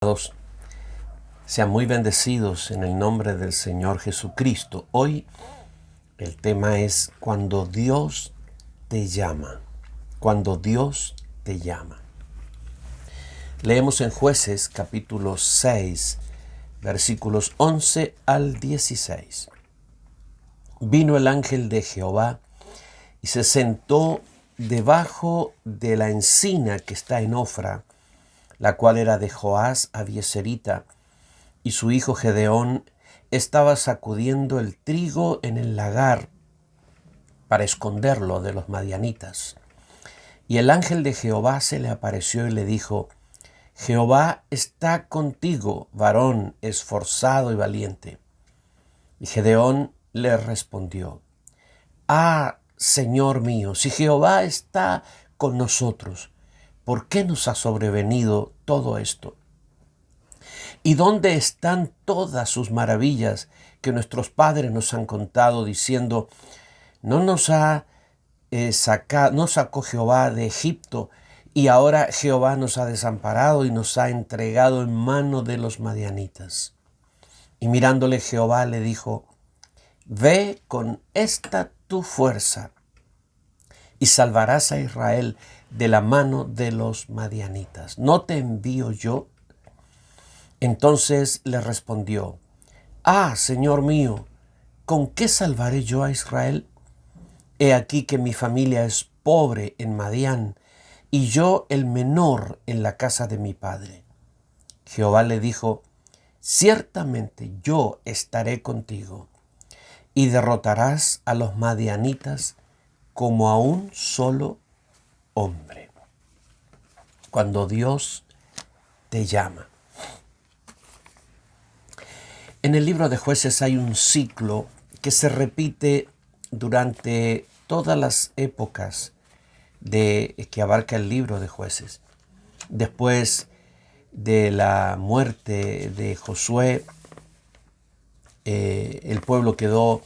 Amados, sean muy bendecidos en el nombre del Señor Jesucristo. Hoy el tema es cuando Dios te llama. Cuando Dios te llama. Leemos en Jueces capítulo 6, versículos 11 al 16. Vino el ángel de Jehová y se sentó debajo de la encina que está en Ofra, la cual era de Joás Abieserita, y su hijo Gedeón estaba sacudiendo el trigo en el lagar para esconderlo de los madianitas. Y el ángel de Jehová se le apareció y le dijo: Jehová está contigo, varón esforzado y valiente. Y Gedeón le respondió: Señor mío, si Jehová está con nosotros, ¿por qué nos ha sobrevenido todo esto? ¿Y dónde están todas sus maravillas que nuestros padres nos han contado, diciendo: no sacó Jehová de Egipto, y ahora Jehová nos ha desamparado y nos ha entregado en mano de los madianitas? Y mirándole Jehová le dijo: Ve con esta tu fuerza y salvarás a Israel de la mano de los madianitas. ¿No te envío yo? Entonces le respondió: Señor mío, ¿con qué salvaré yo a Israel? He aquí que mi familia es pobre en Madián, y yo el menor en la casa de mi padre. Jehová le dijo: Ciertamente yo estaré contigo, y derrotarás a los madianitas como a un solo hombre. Cuando Dios te llama. En el libro de Jueces hay un ciclo que se repite durante todas las épocas que abarca el libro de Jueces. Después de la muerte de Josué, el pueblo quedó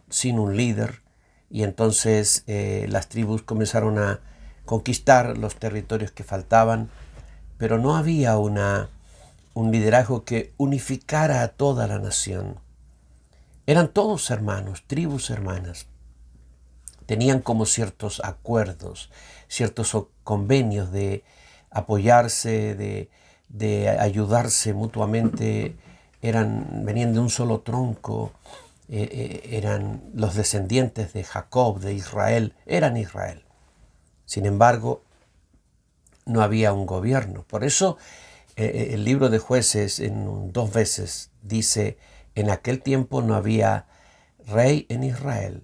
sin un líder, y entonces las tribus comenzaron a conquistar los territorios que faltaban, pero no había un liderazgo que unificara a toda la nación. Eran todos hermanos, tribus hermanas. Tenían como ciertos acuerdos, ciertos convenios de apoyarse, de ayudarse mutuamente. Venían de un solo tronco, eran los descendientes de Jacob, de Israel, eran Israel. Sin embargo, no había un gobierno. Por eso el libro de Jueces en 2 veces dice: en aquel tiempo no había rey en Israel,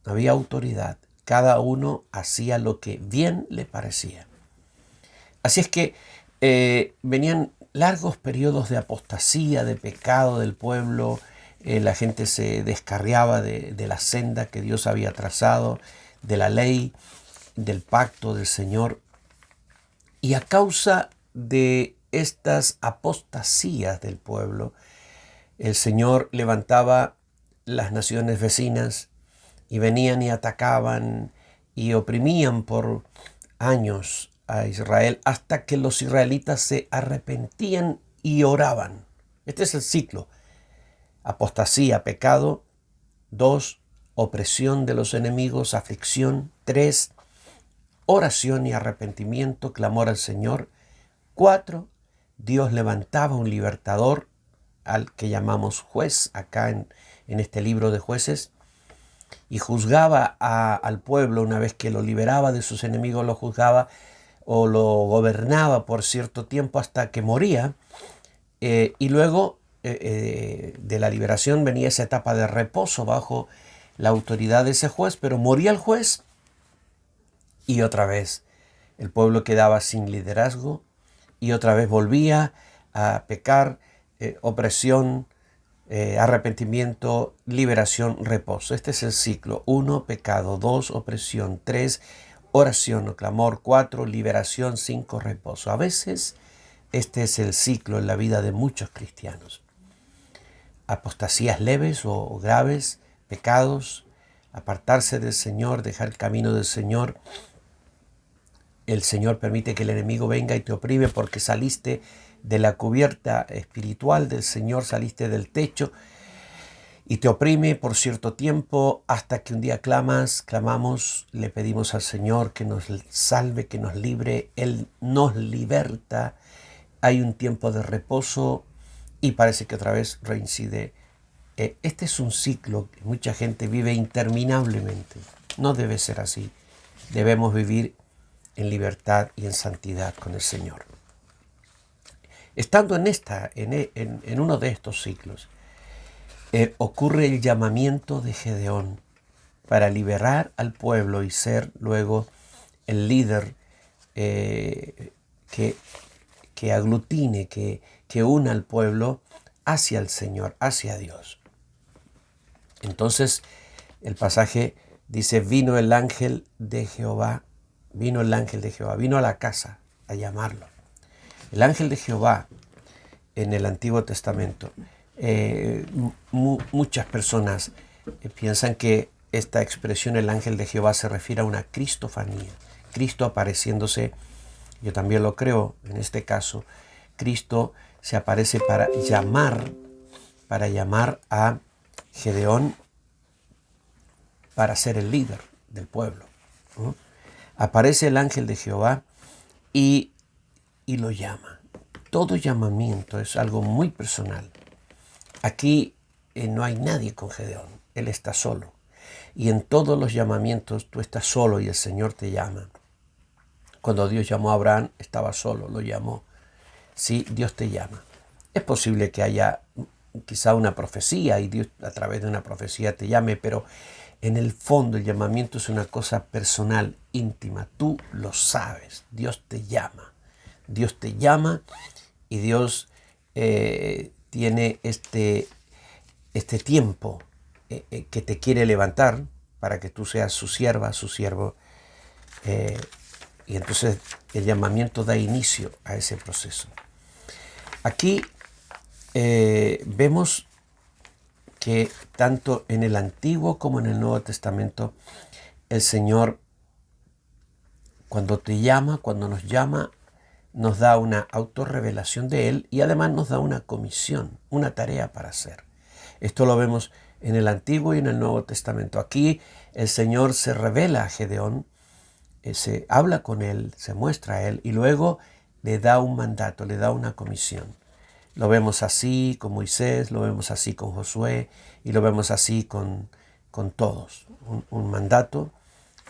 no había autoridad, cada uno hacía lo que bien le parecía. Así es que venían largos periodos de apostasía, de pecado del pueblo. La gente se descarriaba de la senda que Dios había trazado, de la ley, del pacto del Señor. Y a causa de estas apostasías del pueblo, el Señor levantaba las naciones vecinas y venían y atacaban y oprimían por años a Israel, hasta que los israelitas se arrepentían y oraban. Este es el ciclo: apostasía, pecado; 2, opresión de los enemigos, aflicción; 3, oración y arrepentimiento, clamor al Señor; 4, Dios levantaba un libertador, al que llamamos juez acá en este libro de Jueces, y juzgaba al pueblo. Una vez que lo liberaba de sus enemigos, lo juzgaba o lo gobernaba por cierto tiempo hasta que moría. Y luego de la liberación venía esa etapa de reposo bajo la autoridad de ese juez, pero moría el juez y otra vez el pueblo quedaba sin liderazgo y otra vez volvía a pecar, opresión, arrepentimiento, liberación, reposo. Este es el ciclo: 1, pecado; 2, opresión; 3, oración o clamor; 4, liberación; 5, reposo. A veces este es el ciclo en la vida de muchos cristianos. Apostasías leves o graves, pecados, apartarse del Señor, dejar el camino del Señor. El Señor permite que el enemigo venga y te oprime porque saliste de la cubierta espiritual del Señor, saliste del techo y te oprime por cierto tiempo hasta que un día clamamos, le pedimos al Señor que nos salve, que nos libre, Él nos liberta, hay un tiempo de reposo y parece que otra vez reincide. Este es un ciclo que mucha gente vive interminablemente. No debe ser así. Debemos vivir en libertad y en santidad con el Señor. Estando en uno de estos ciclos, ocurre el llamamiento de Gedeón para liberar al pueblo y ser luego el líder que aglutine, que una al pueblo hacia el Señor, hacia Dios. Entonces el pasaje dice, vino el ángel de Jehová, vino a la casa a llamarlo. El ángel de Jehová en el Antiguo Testamento, muchas personas piensan que esta expresión, el ángel de Jehová, se refiere a una cristofanía, Cristo apareciéndose. Yo también lo creo, en este caso, Cristo se aparece para llamar a Gedeón para ser el líder del pueblo, ¿no? Aparece el ángel de Jehová y lo llama. Todo llamamiento es algo muy personal. Aquí no hay nadie con Gedeón, él está solo. Y en todos los llamamientos tú estás solo y el Señor te llama. Cuando Dios llamó a Abraham, estaba solo, lo llamó. Sí, Dios te llama. Es posible que haya quizá una profecía y Dios a través de una profecía te llame, pero en el fondo el llamamiento es una cosa personal, íntima. Tú lo sabes, Dios te llama. Dios te llama y Dios tiene este tiempo que te quiere levantar para que tú seas su sierva, su siervo. Y entonces el llamamiento da inicio a ese proceso. Aquí vemos que tanto en el Antiguo como en el Nuevo Testamento, el Señor, cuando te llama, cuando nos llama, nos da una autorrevelación de Él y además nos da una comisión, una tarea para hacer. Esto lo vemos en el Antiguo y en el Nuevo Testamento. Aquí el Señor se revela a Gedeón, se habla con él, se muestra a él y luego le da un mandato, le da una comisión. Lo vemos así con Moisés, lo vemos así con Josué y lo vemos así con todos. Un mandato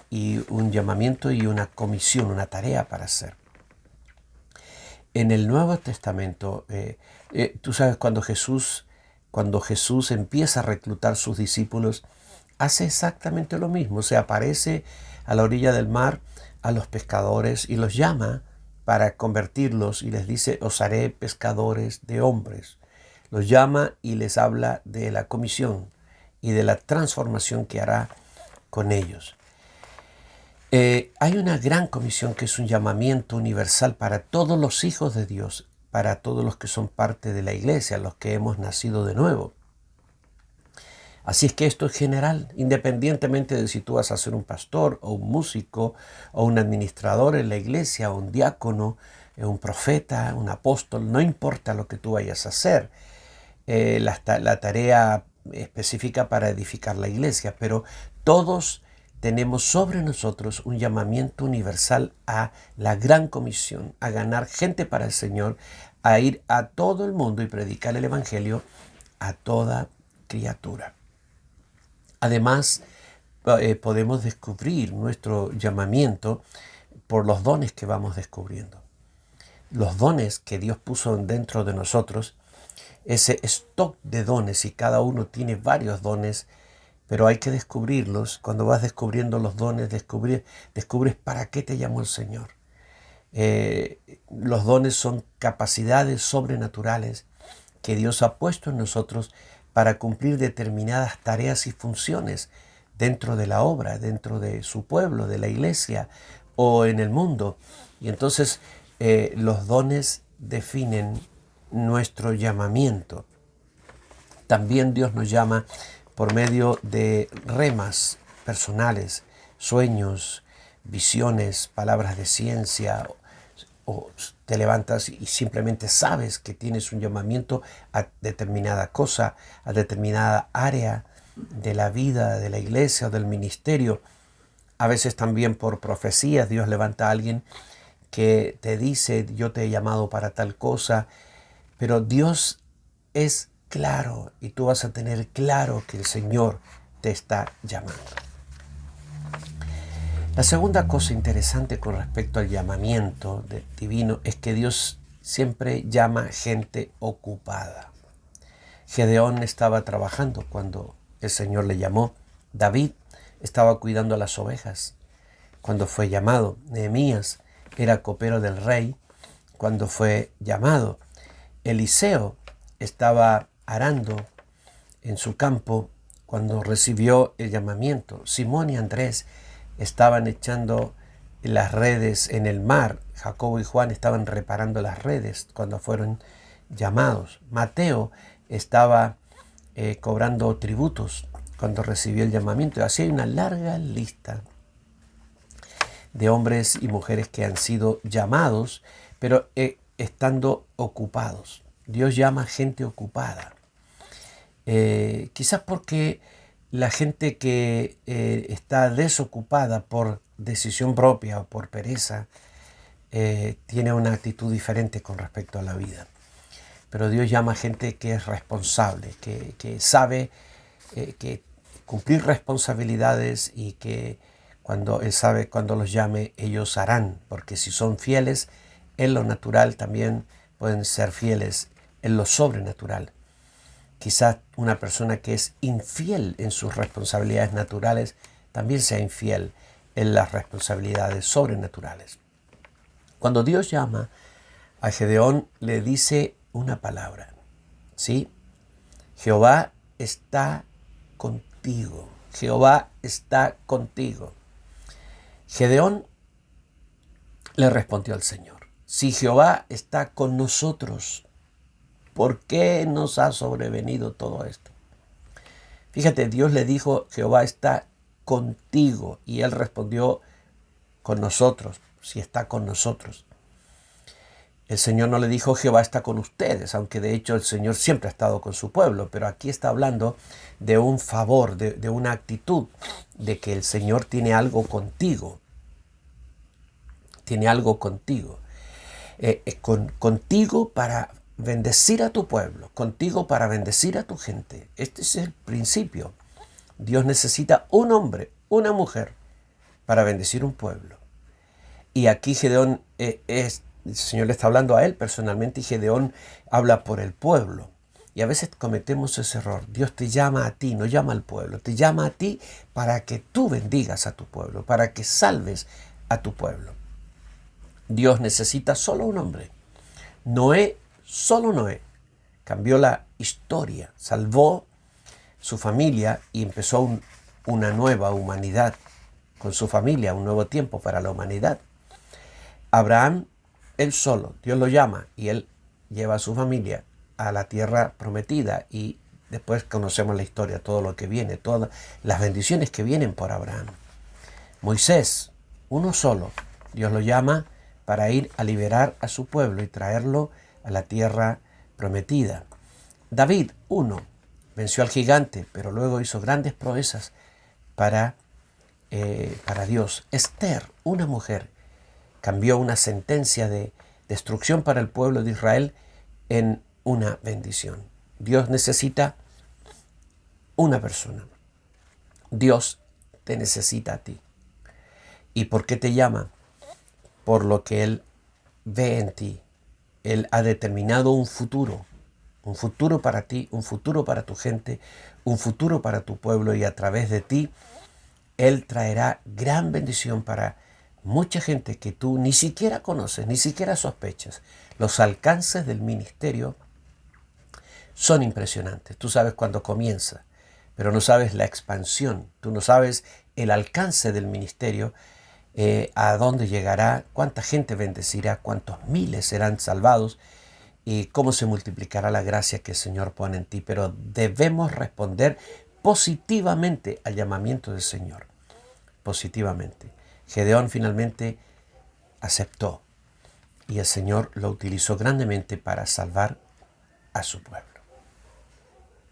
y un llamamiento y una comisión, una tarea para hacer. En el Nuevo Testamento, tú sabes, cuando Jesús empieza a reclutar sus discípulos, hace exactamente lo mismo. Se aparece a la orilla del mar a los pescadores y los llama para convertirlos y les dice, os haré pescadores de hombres. Los llama y les habla de la comisión y de la transformación que hará con ellos. Hay una gran comisión que es un llamamiento universal para todos los hijos de Dios, para todos los que son parte de la iglesia, los que hemos nacido de nuevo. Así es que esto es general, independientemente de si tú vas a ser un pastor o un músico o un administrador en la iglesia o un diácono, un profeta, un apóstol, no importa lo que tú vayas a hacer, la tarea específica para edificar la iglesia, pero todos tenemos sobre nosotros un llamamiento universal a la gran comisión, a ganar gente para el Señor, a ir a todo el mundo y predicar el evangelio a toda criatura. Además, podemos descubrir nuestro llamamiento por los dones que vamos descubriendo. Los dones que Dios puso dentro de nosotros, ese stock de dones, y cada uno tiene varios dones, pero hay que descubrirlos. Cuando vas descubriendo los dones, descubres para qué te llamó el Señor. Los dones son capacidades sobrenaturales que Dios ha puesto en nosotros para cumplir determinadas tareas y funciones dentro de la obra, dentro de su pueblo, de la iglesia o en el mundo. Y entonces los dones definen nuestro llamamiento. También Dios nos llama por medio de remas personales, sueños, visiones, palabras de ciencia, o te levantas y simplemente sabes que tienes un llamamiento a determinada cosa, a determinada área de la vida, de la iglesia o del ministerio. A veces también por profecías Dios levanta a alguien que te dice, yo te he llamado para tal cosa, pero Dios es claro y tú vas a tener claro que el Señor te está llamando. La segunda cosa interesante con respecto al llamamiento divino es que Dios siempre llama gente ocupada. Gedeón estaba trabajando cuando el Señor le llamó. David estaba cuidando a las ovejas cuando fue llamado. Nehemías era copero del rey cuando fue llamado. Eliseo estaba arando en su campo cuando recibió el llamamiento. Simón y Andrés estaban echando las redes en el mar. Jacobo y Juan estaban reparando las redes cuando fueron llamados. Mateo estaba cobrando tributos cuando recibió el llamamiento. Así hay una larga lista de hombres y mujeres que han sido llamados, pero estando ocupados. Dios llama gente ocupada. Quizás porque la gente que está desocupada por decisión propia o por pereza tiene una actitud diferente con respecto a la vida. Pero Dios llama gente que es responsable, que sabe que cumplir responsabilidades y que cuando Él sabe cuando los llame, ellos harán, porque si son fieles en lo natural, también pueden ser fieles en lo sobrenatural. Quizás una persona que es infiel en sus responsabilidades naturales también sea infiel en las responsabilidades sobrenaturales. Cuando Dios llama a Gedeón, le dice una palabra, ¿sí? Jehová está contigo. Jehová está contigo. Gedeón le respondió al Señor, si Jehová está con nosotros, ¿por qué nos ha sobrevenido todo esto? Fíjate, Dios le dijo, Jehová está contigo. Y él respondió, con nosotros, si está con nosotros. El Señor no le dijo, Jehová está con ustedes, aunque de hecho el Señor siempre ha estado con su pueblo. Pero aquí está hablando de un favor, de una actitud, de que el Señor tiene algo contigo. Tiene algo contigo. Contigo para bendecir a tu pueblo, contigo para bendecir a tu gente. Este es el principio. Dios necesita un hombre, una mujer, para bendecir un pueblo. Y aquí Gedeón, el Señor le está hablando a él personalmente y Gedeón habla por el pueblo. Y a veces cometemos ese error. Dios te llama a ti, no llama al pueblo. Te llama a ti para que tú bendigas a tu pueblo, para que salves a tu pueblo. Dios necesita solo un hombre. Solo Noé, cambió la historia, salvó su familia y empezó una nueva humanidad con su familia, un nuevo tiempo para la humanidad. Abraham, él solo, Dios lo llama y él lleva a su familia a la tierra prometida y después conocemos la historia, todo lo que viene, todas las bendiciones que vienen por Abraham. Moisés, uno solo, Dios lo llama para ir a liberar a su pueblo y traerlo a la tierra prometida. David, uno, venció al gigante, pero luego hizo grandes proezas para Dios. Esther, una mujer, cambió una sentencia de destrucción para el pueblo de Israel en una bendición. Dios necesita una persona. Dios te necesita a ti. ¿Y por qué te llama? Por lo que Él ve en ti. Él ha determinado un futuro para ti, un futuro para tu gente, un futuro para tu pueblo y a través de ti Él traerá gran bendición para mucha gente que tú ni siquiera conoces, ni siquiera sospechas. Los alcances del ministerio son impresionantes. Tú sabes cuándo comienza, pero no sabes la expansión. Tú no sabes el alcance del ministerio, a dónde llegará, cuánta gente bendecirá, cuántos miles serán salvados y cómo se multiplicará la gracia que el Señor pone en ti. Pero debemos responder positivamente al llamamiento del Señor. Positivamente. Gedeón finalmente aceptó y el Señor lo utilizó grandemente para salvar a su pueblo.